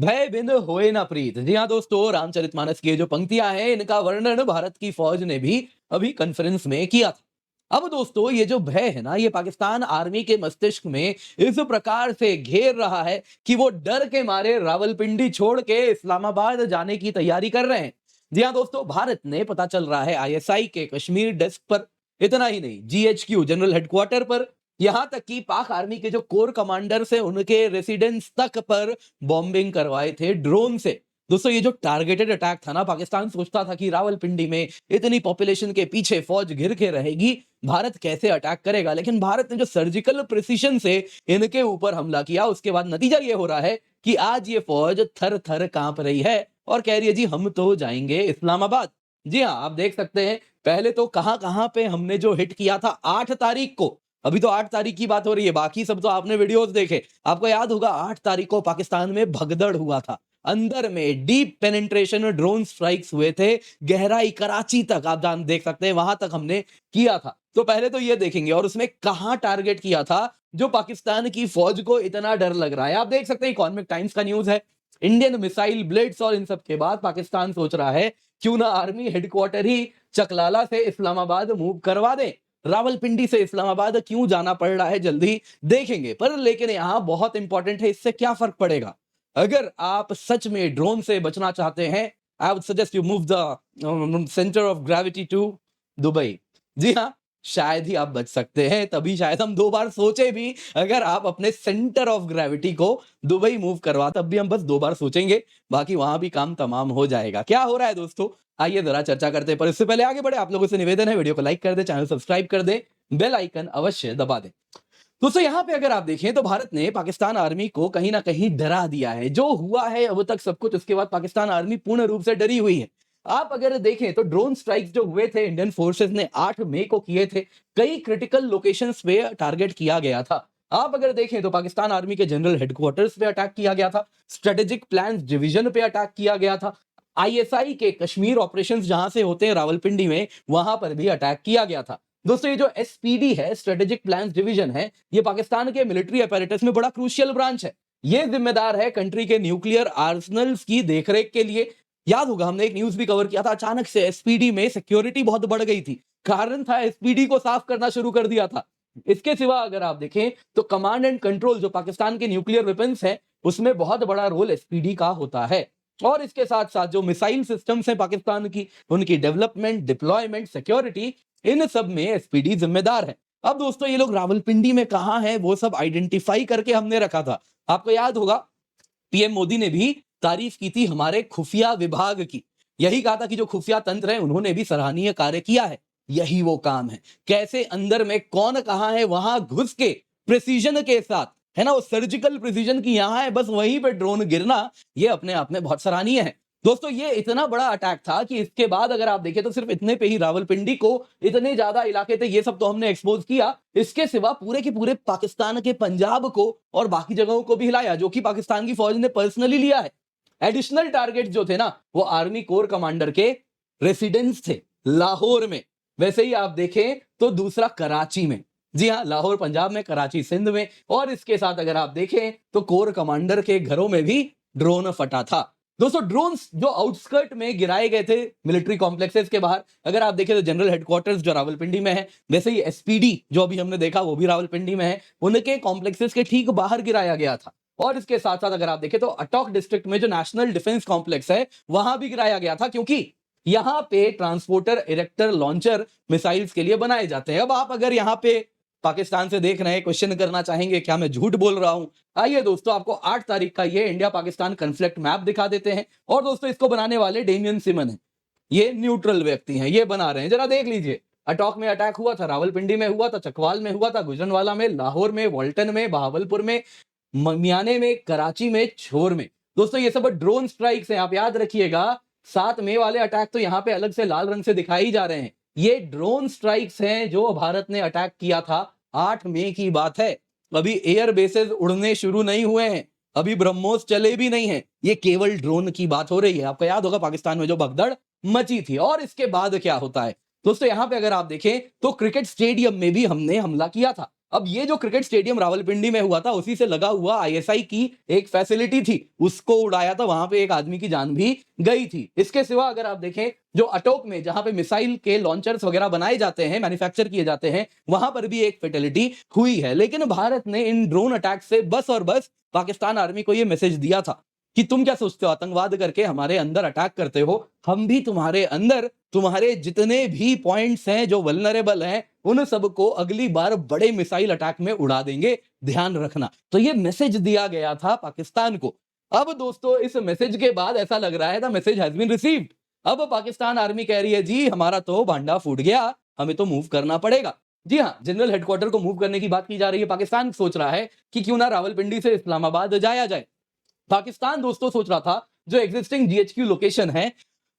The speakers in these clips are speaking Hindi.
भय बिन होए ना प्रीत। जी हाँ दोस्तों, रामचरितमानस की ये जो पंक्तियां हैं, इनका वर्णन भारत की फौज ने भी अभी कॉन्फ्रेंस में किया था। अब दोस्तों, ये जो भय है ना, ये पाकिस्तान आर्मी के मस्तिष्क में इस प्रकार से घेर रहा है कि वो डर के मारे रावलपिंडी छोड़ के इस्लामाबाद जाने की तैयारी कर रहे हैं। जी हाँ दोस्तों, भारत ने, पता चल रहा है, आईएसआई के कश्मीर डेस्क पर, इतना ही नहीं, जीएचक्यू जनरल हेडक्वार्टर पर, यहां तक कि पाक आर्मी के जो कोर कमांडर्स हैं, उनके रेसिडेंस तक पर बॉम्बिंग करवाए थे ड्रोन से। दोस्तों, ये जो टारगेटेड अटैक था ना, पाकिस्तान सोचता था कि रावलपिंडी में इतनी पॉपुलेशन के पीछे फौज घिर के रहेगी, भारत कैसे अटैक करेगा। लेकिन भारत ने जो सर्जिकल प्रिसीजन से इनके ऊपर हमला किया, उसके बाद नतीजा ये हो रहा है कि आज ये फौज थर थर कांप रही है और कह रही है, जी हम तो जाएंगे इस्लामाबाद। जी हाँ, आप देख सकते हैं, पहले तो कहां कहां पे हमने जो हिट किया था 8 तारीख को। अभी तो 8 तारीख की बात हो रही है, बाकी सब तो आपने वीडियोस देखे। आपको याद होगा, 8 तारीख को पाकिस्तान में भगदड़ हुआ था। अंदर में डीप पेनिट्रेशन ड्रोन स्ट्राइक्स हुए थे, गहराई कराची तक आप जान देख सकते हैं, वहां तक हमने किया था। तो पहले तो ये देखेंगे, और उसमें कहां टारगेट किया था जो पाकिस्तान की फौज को इतना डर लग रहा है। आप देख सकते हैं, इकोनॉमिक टाइम्स का न्यूज है, इंडियन मिसाइल ब्लेड्स, और इन सब के बाद पाकिस्तान सोच रहा है क्यों ना आर्मी हेडक्वार्टर ही चकलाला से इस्लामाबाद मूव करवा दे। रावलपिंडी से इस्लामाबाद क्यों जाना पड़ रहा है, जल्दी देखेंगे। पर लेकिन यहां बहुत इंपॉर्टेंट है, इससे क्या फर्क पड़ेगा अगर आप सच में ड्रोन से बचना चाहते हैं। I would suggest you move the centre of gravity to Dubai. जी हाँ, शायद ही आप बच सकते हैं, तभी शायद हम 2 बार सोचे भी। अगर आप अपने सेंटर ऑफ ग्रेविटी को दुबई मूव करवा, तब भी हम बस 2 बार सोचेंगे, बाकी वहां भी काम तमाम हो जाएगा। क्या हो रहा है दोस्तों, आइए जरा चर्चा करते हैं। पर इससे पहले आगे बढ़े, आप लोगों से निवेदन है, वीडियो को लाइक कर दे, चैनल सब्सक्राइब कर दे, बेल आइकन अवश्य दबा दे। दोस्तों, यहां पे अगर आप देखें तो भारत ने पाकिस्तान आर्मी को कहीं ना कहीं डरा दिया है। जो हुआ है अब तक सब कुछ, उसके बाद पाकिस्तान आर्मी पूर्ण रूप से डरी हुई है। आप अगर देखें तो ड्रोन स्ट्राइक्स जो हुए थे, इंडियन फोर्सेस ने 8 मई को किए थे, कई क्रिटिकल लोकेशंस पे टारगेट किया गया था। आप अगर देखें तो पाकिस्तान आर्मी के जनरल हेडक्वार्टर्स पे अटैक किया गया था, स्ट्रेटेजिक प्लान डिवीजन पे अटैक किया गया था, आईएसआई के कश्मीर ऑपरेशंस जहां से होते हैं रावलपिंडी में, वहां पर भी अटैक किया गया था। दोस्तों, ये जो एसपीडी है, स्ट्रेटेजिक प्लान डिवीजन है, ये पाकिस्तान के मिलिट्री अपैरेटस में बड़ा क्रूशियल ब्रांच है। ये जिम्मेदार है कंट्री के न्यूक्लियर आर्सनल्स की देखरेख के लिए। याद होगा, हमने एक न्यूज भी कवर किया था, अचानक से एसपीडी में सिक्योरिटी बहुत बढ़ गई थी। कारण था, एसपीडी को साफ करना शुरू कर दिया था। इसके सिवा अगर आप देखें तो कमांड एंड कंट्रोल, जो पाकिस्तान के न्यूक्लियर वेपन्स है, उसमें बहुत बड़ा रोल एसपीडी का होता है। और इसके साथ साथ जो मिसाइल सिस्टम्स हैं पाकिस्तान की, उनकी डेवलपमेंट, डिप्लॉयमेंट, सिक्योरिटी, इन सब में एसपीडी जिम्मेदार है। अब दोस्तों, ये लोग रावलपिंडी में कहां हैं, वो सब आइडेंटिफाई करके हमने रखा था। आपको याद होगा, पीएम मोदी ने भी तारीफ की थी हमारे खुफिया विभाग की। यही कहा था कि जो खुफिया तंत्र है, उन्होंने भी सराहनीय कार्य किया है। यही वो काम है, कैसे अंदर में कौन कहां है, वहां घुस के प्रिसीजन के साथ, है ना, वो सर्जिकल प्रिसीजन की यहां है, बस वहीं पे ड्रोन गिरना, ये अपने आप में बहुत सराहनीय है। दोस्तों, ये इतना बड़ा अटैक था कि इसके बाद अगर आप देखें तो सिर्फ इतने पे ही रावलपिंडी को, इतने ज्यादा इलाके थे, ये सब तो हमने एक्सपोज किया। इसके सिवा पूरे के पूरे पाकिस्तान के पंजाब को और बाकी जगहों को भी हिलाया, जो कि पाकिस्तान की फौज ने पर्सनली लिया है। एडिशनल टारगेट जो थे ना, वो आर्मी कोर कमांडर के रेसिडेंस थे लाहौर में। वैसे ही आप देखें तो दूसरा कराची में। जी हाँ, लाहौर पंजाब में, कराची सिंध में। और इसके साथ अगर आप देखें तो कोर कमांडर के घरों में भी ड्रोन फटा था। दोस्तों, ड्रोन्स जो आउटस्कर्ट में गिराए गए थे मिलिट्री कॉम्प्लेक्सेस के बाहर, अगर आप देखें तो जनरल हेडक्वार्टर्स जो रावलपिंडी में है, वैसे ही एसपीडी जो अभी हमने देखा वो भी रावलपिंडी में है, उनके कॉम्प्लेक्सेस के ठीक बाहर गिराया गया था। और इसके साथ साथ अगर आप देखें तो अटॉक डिस्ट्रिक्ट में जो नेशनल डिफेंस कॉम्प्लेक्स है, वहां भी गिराया गया था, क्योंकि यहां पे ट्रांसपोर्टर इरेक्टर लॉन्चर मिसाइल्स के लिए बनाए जाते हैं। अब आप अगर यहां पे पाकिस्तान से देख रहे हैं, क्वेश्चन करना चाहेंगे क्या मैं झूठ बोल रहा हूं, आइए दोस्तों, आपको 8 तारीख का ये इंडिया पाकिस्तान कॉन्फ्लिक्ट मैप दिखा देते हैं। और दोस्तों, इसको बनाने वाले डेमियन सिमन है, ये न्यूट्रल व्यक्ति हैं, ये बना रहे हैं, जरा देख लीजिए। अटॉक में अटैक हुआ था, रावलपिंडी में हुआ था, चकवाल में हुआ था, गुजरनवाला में, लाहौर में, वॉल्टन में, बहावलपुर में, मियाने में, कराची में, छोर में। दोस्तों, ये सब ड्रोन स्ट्राइक्स हैं, आप याद रखिएगा। 7 मई वाले अटैक तो यहां पे अलग से लाल रंग से दिखाई जा रहे हैं, ये ड्रोन स्ट्राइक्स हैं जो भारत ने अटैक किया था। 8 मई की बात है, अभी एयर बेसेस उड़ने शुरू नहीं हुए हैं, अभी ब्रह्मोस चले भी नहीं हैं, ये केवल ड्रोन की बात हो रही है। आपको याद होगा पाकिस्तान में जो भगदड़ मची थी। और इसके बाद क्या होता है दोस्तों, यहां पे अगर आप देखें तो क्रिकेट स्टेडियम में भी हमने हमला किया था। अब ये जो क्रिकेट स्टेडियम रावलपिंडी में हुआ था, उसी से लगा हुआ आईएसआई की एक फैसिलिटी थी, उसको उड़ाया था, वहां पे एक आदमी की जान भी गई थी। इसके सिवा अगर आप देखें, जो अटोक में जहां पे मिसाइल के लॉन्चर्स वगैरह बनाए जाते हैं, मैन्युफैक्चर किए जाते हैं, वहां पर भी एक फेटेलिटी हुई है। लेकिन भारत ने इन ड्रोन अटैक से बस और बस पाकिस्तान आर्मी को यह मैसेज दिया था कि तुम क्या सोचते हो, आतंकवाद करके हमारे अंदर अटैक करते हो, हम भी तुम्हारे अंदर, तुम्हारे जितने भी पॉइंट्स हैं जो वल्नरेबल हैं, उन सबको अगली बार बड़े मिसाइल अटैक में उड़ा देंगे, ध्यान रखना। तो ये मैसेज दिया गया था पाकिस्तान को। अब दोस्तों इस मैसेज के बाद ऐसा लग रहा है the message has been received. अब पाकिस्तान आर्मी कह रही है जी हमारा तो भांडा फूट गया, हमें तो मूव करना पड़ेगा। जी हाँ, जनरल हेडक्वार्टर को मूव करने की बात की जा रही है। पाकिस्तान सोच रहा है कि क्यों ना रावलपिंडी से इस्लामाबाद जाया जाए। पाकिस्तान दोस्तों सोच रहा था जो एग्जिस्टिंग जीएचक्यू लोकेशन है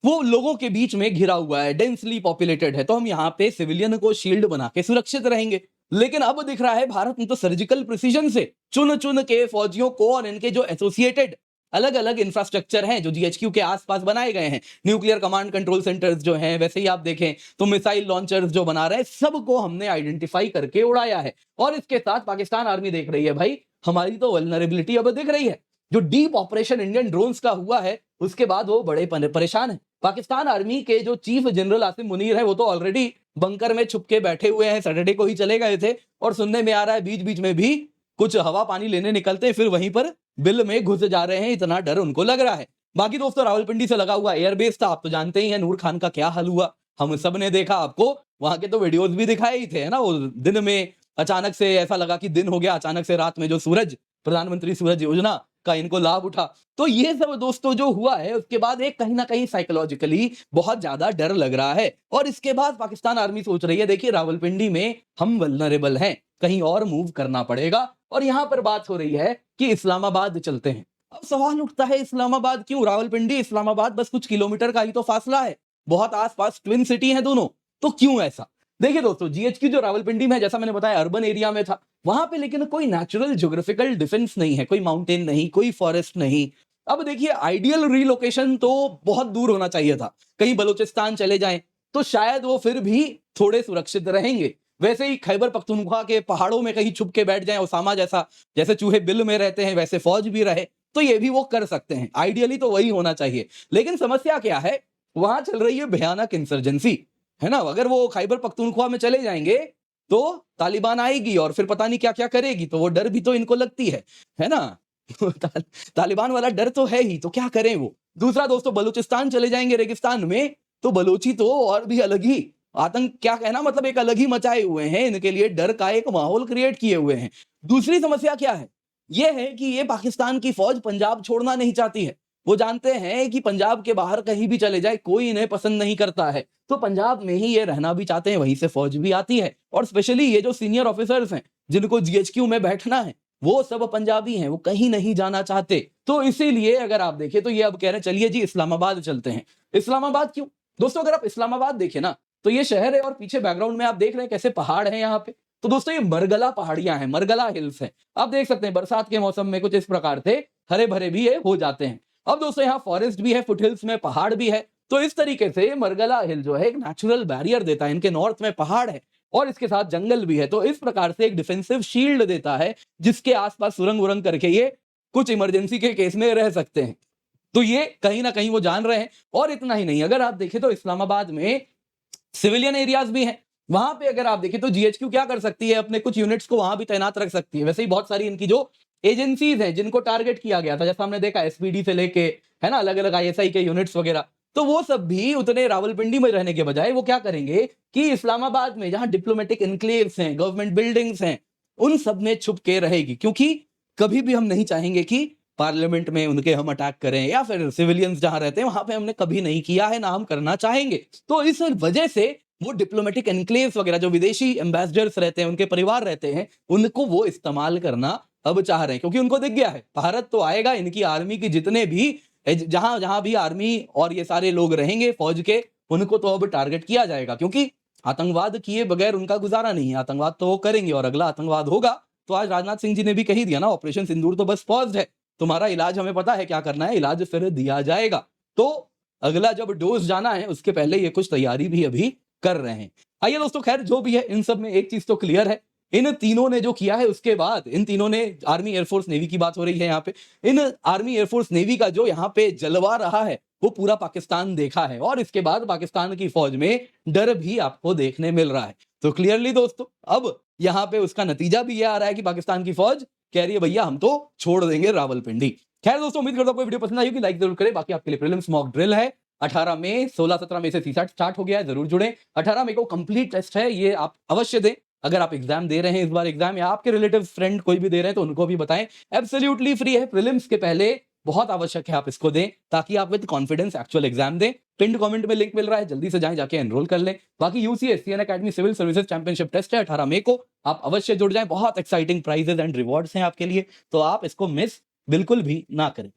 वो लोगों के बीच में घिरा हुआ है, डेंसली पॉपुलेटेड है, तो हम यहाँ पे सिविलियन को शील्ड बना के सुरक्षित रहेंगे। लेकिन अब दिख रहा है भारत ने तो सर्जिकल प्रिसीजन से चुन चुन के फौजियों को और इनके जो एसोसिएटेड अलग अलग इंफ्रास्ट्रक्चर हैं जो जीएचक्यू के आसपास बनाए गए हैं, न्यूक्लियर कमांड कंट्रोल सेंटर्स जो हैं, वैसे ही आप देखें तो मिसाइल लॉन्चर्स जो बना रहे हैं, सबको हमने आइडेंटिफाई करके उड़ाया है। और इसके साथ पाकिस्तान आर्मी देख रही है भाई हमारी तो वल्नरेबिलिटी अब दिख रही है। जो डीप ऑपरेशन इंडियन ड्रोन्स का हुआ है उसके बाद वो बड़े परेशान है। पाकिस्तान आर्मी के जो चीफ जनरल आसिम मुनीर है वो तो ऑलरेडी बंकर में छुप के बैठे हुए हैं, सैटरडे को ही चले गए थे, और सुनने में आ रहा है बीच बीच में भी कुछ हवा पानी लेने निकलते हैं, फिर वहीं पर बिल में घुस जा रहे हैं, इतना डर उनको लग रहा है। बाकी दोस्तों रावलपिंडी से लगा हुआ एयरबेस था, आप तो जानते ही हैं नूर खान का क्या हाल हुआ, हम सब ने देखा, आपको वहां के तो वीडियोस भी दिखाए ही थे, है ना। वो दिन में अचानक से ऐसा लगा कि दिन हो गया, अचानक से रात में जो सूरज, प्रधानमंत्री सूरज योजना का इनको लाभ उठा। तो ये सब दोस्तों जो हुआ है उसके बाद एक कहीं ना कहीं साइकोलॉजिकली बहुत ज्यादा डर लग रहा है। और इसके बाद पाकिस्तान आर्मी सोच रही है देखिए रावलपिंडी में हम वल्नरेबल हैं, कहीं और मूव करना पड़ेगा। और यहां पर बात हो रही है कि इस्लामाबाद चलते हैं। अब सवाल उठता है इस्लामाबाद क्यों, रावलपिंडी इस्लामाबाद बस कुछ किलोमीटर का ही तो फासला है, बहुत आसपास ट्विन सिटी है दोनों, तो क्यों ऐसा। देखिए दोस्तों जीएचक्यू जो रावलपिंडी में है, जैसा मैंने बताया अर्बन एरिया में था, वहां पे लेकिन कोई नेचुरल ज्योग्राफिकल डिफेंस नहीं है, कोई माउंटेन नहीं, कोई फॉरेस्ट नहीं। अब देखिए आइडियल रीलोकेशन तो बहुत दूर होना चाहिए था, कहीं बलूचिस्तान चले जाएं तो शायद वो फिर भी थोड़े सुरक्षित रहेंगे। वैसे ही खैबर पख्तूनख्वा के पहाड़ों में कहीं छुप के बैठ जाएं ओसामा जैसा, जैसे चूहे बिल में रहते हैं वैसे फौज भी रहे, तो ये भी वो कर सकते हैं, आइडियली तो वही होना चाहिए। लेकिन समस्या क्या है, वहां चल रही है भयानक इंसर्जेंसी, है ना। अगर वो खैबर पख्तूनख्वा में चले जाएंगे तो तालिबान आएगी और फिर पता नहीं क्या क्या करेगी, तो वो डर भी तो इनको लगती है ना। तालिबान वाला डर तो है ही, तो क्या करें वो। दूसरा दोस्तों बलूचिस्तान चले जाएंगे रेगिस्तान में, तो बलोची तो और भी अलग ही आतंक, क्या कहना, मतलब एक अलग ही मचाए हुए हैं, इनके लिए डर का एक माहौल क्रिएट किए हुए हैं। दूसरी समस्या क्या है, यह है कि ये पाकिस्तान की फौज पंजाब छोड़ना नहीं चाहती है। वो जानते हैं कि पंजाब के बाहर कहीं भी चले जाए कोई इन्हें पसंद नहीं करता है, तो पंजाब में ही ये रहना भी चाहते हैं, वहीं से फौज भी आती है। और स्पेशली ये जो सीनियर ऑफिसर्स हैं जिनको जीएचक्यू में बैठना है, वो सब पंजाबी हैं, वो कहीं नहीं जाना चाहते। तो इसीलिए अगर आप देखें तो ये अब कह रहे हैं चलिए जी इस्लामाबाद चलते हैं। इस्लामाबाद क्यों दोस्तों, अगर आप इस्लामाबाद देखें ना तो ये शहर है और पीछे बैकग्राउंड में आप देख रहे हैं कैसे पहाड़ हैं यहाँ पे। तो दोस्तों ये मरगला पहाड़ियां हैं, मरगला हिल्स हैं। आप देख सकते हैं बरसात के मौसम में कुछ इस प्रकार से हरे भरे भी ये हो जाते हैं। अब दोस्तों यहाँ फॉरेस्ट भी है, फुटहिल्स में पहाड़ भी है, तो इस तरीके से मरगला हिल जो है एक नेचुरल बैरियर देता है, इनके नॉर्थ में पहाड़ है और इसके साथ जंगल भी है, तो इस प्रकार से एक डिफेंसिव शील्ड देता है जिसके आसपास सुरंग उरंग करके ये कुछ इमरजेंसी के केस में रह सकते हैं। तो ये कहीं ना कहीं वो जान रहे हैं। और इतना ही नहीं, अगर आप देखें तो इस्लामाबाद में सिविलियन एरियाज भी हैं, वहां पे अगर आप देखें तो जीएचक्यू क्या कर सकती है, अपने कुछ यूनिट्स को वहां भी तैनात रख सकती है। वैसे ही बहुत सारी इनकी जो एजेंसीज हैं जिनको टारगेट किया गया था, जैसा हमने देखा एसपीडी से लेके, है ना, अलग अलग आईएसआई के यूनिट्स वगैरह, तो वो सब भी उतने रावलपिंडी में रहने के बजाय वो क्या करेंगे कि इस्लामाबाद में जहां डिप्लोमेटिक एनक्लेव्स हैं, गवर्नमेंट बिल्डिंग्स हैं, उन सब में छुप के रहेगी। क्योंकि कभी भी हम नहीं चाहेंगे कि पार्लियामेंट में उनके हम अटैक करें, या फिर सिविलियंस जहां रहते हैं वहां पे हमने कभी नहीं किया है, ना हम करना चाहेंगे। तो इस वजह से वो डिप्लोमेटिक एनक्लेव्स वगैरह जो विदेशी एम्बेसडर्स रहते हैं, उनके परिवार रहते हैं, उनको वो इस्तेमाल करना अब चाह रहे हैं। क्योंकि उनको दिख गया है भारत तो आएगा, इनकी आर्मी की जितने भी जहां जहां भी आर्मी और ये सारे लोग रहेंगे फौज के, उनको तो अब टारगेट किया जाएगा। क्योंकि आतंकवाद किए बगैर उनका गुजारा नहीं है, आतंकवाद तो वो करेंगे और अगला आतंकवाद होगा। तो आज राजनाथ सिंह जी ने भी कही दिया ना, ऑपरेशन सिंदूर तो बस पॉज्ड है, तुम्हारा इलाज हमें पता है क्या करना है, इलाज फिर दिया जाएगा। तो अगला जब डोज जाना है उसके पहले ये कुछ तैयारी भी अभी कर रहे हैं। आइए दोस्तों, खैर जो भी है इन सब में एक चीज तो क्लियर है इन तीनों ने जो किया है उसके बाद इन तीनों ने आर्मी एयरफोर्स नेवी की बात हो रही है यहाँ पे, इन आर्मी एयरफोर्स नेवी का जो यहाँ पे जलवा रहा है वो पूरा पाकिस्तान देखा है और इसके बाद पाकिस्तान की फौज में डर भी आपको देखने मिल रहा है। तो क्लियरली दोस्तों अब यहाँ पे उसका नतीजा भी ये आ रहा है कि पाकिस्तान की फौज कह रही है भैया हम तो छोड़ देंगे रावलपिंडी। खैर दोस्तों उम्मीद करता हूं आपको वीडियो पसंद आई होगी, लाइक जरूर करें। बाकी आपके लिए प्रीलिम्स मॉक ड्रिल है 18 मई 16-17 मई से सीसैट स्टार्ट हो गया है, जरूर जुड़े। 18 मई को कंप्लीट टेस्ट है, ये आप अवश्य दें। अगर आप एग्जाम दे रहे हैं इस बार एग्जाम या आपके रिलेटिव फ्रेंड कोई भी दे रहे हैं तो उनको भी बताएं, एब्सोल्युटली फ्री है। प्रीलिम्स के पहले बहुत आवश्यक है आप इसको दें ताकि आप विद कॉन्फिडेंस एक्चुअल एग्जाम दें। पिंड कमेंट में लिंक मिल रहा है, जल्दी से जाएं, जाके एनरोल कर लें। बाकी UCS academy civil services championship test है 18 मई को, आप अवश्य जुड़ जाएं। बहुत एक्साइटिंग प्राइजेस एंड रिवॉर्ड्स हैं आपके लिए, तो आप इसको मिस बिल्कुल भी ना करें।